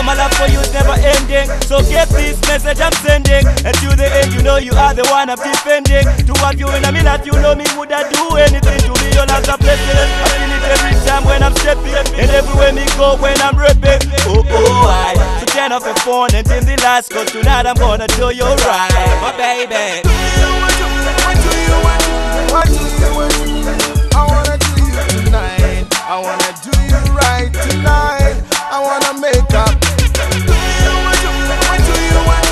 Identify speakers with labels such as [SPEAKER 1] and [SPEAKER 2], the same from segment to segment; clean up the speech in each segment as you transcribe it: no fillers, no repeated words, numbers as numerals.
[SPEAKER 1] my love for you is never ending. So get this message I'm sending, and to the end you know you are the one I'm defending. To have you in a minute, you know me would I do anything to be your last a blessing. I feel it every time when I'm stepping, and everywhere me go when I'm rapping. Oh oh I. So turn off your phone and dim the lights, cause tonight I'm gonna do you right, my baby.
[SPEAKER 2] What do you want? I wanna do you tonight. I wanna do you right tonight. I wanna make up. What do you want?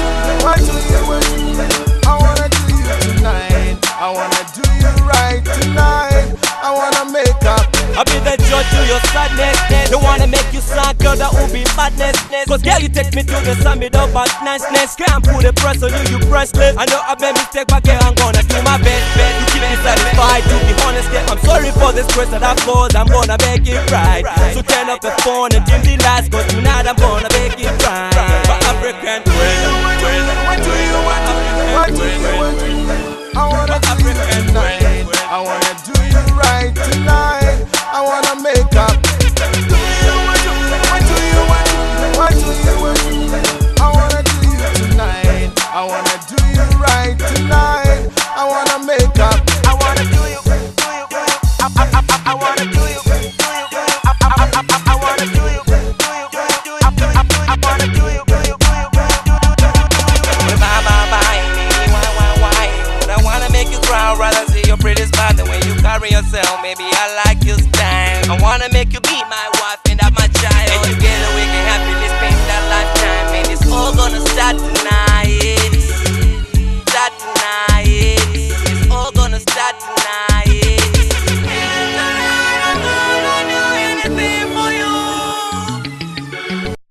[SPEAKER 2] I wanna do you tonight. I wanna do you right tonight. I wanna make up.
[SPEAKER 1] I'll be the judge to your sadness. Don't wanna make you sad, girl, that would be madness. Cause girl, you take me to the summit of bad niceness. Can't put the press on you, you pressless. I know I made mistake, but girl, I'm gonna do my best to keep me satisfied. To be honest, girl, I'm sorry for the stress that I've caused. I'm gonna make it right. So turn up the phone and dim the lights, cause tonight I'm gonna make it right. But African
[SPEAKER 2] What do you want? I wanna do you tonight. I wanna do you right tonight. I wanna make up. What do you want? I wanna do you tonight. I wanna do you right tonight. I wanna make up.
[SPEAKER 1] I wanna do you. I wanna do you. I wanna do you. I wanna do you. I wanna make you cry, rather see your pretty smile the way you carry yourself. Maybe I like your style. I wanna make you be my wife.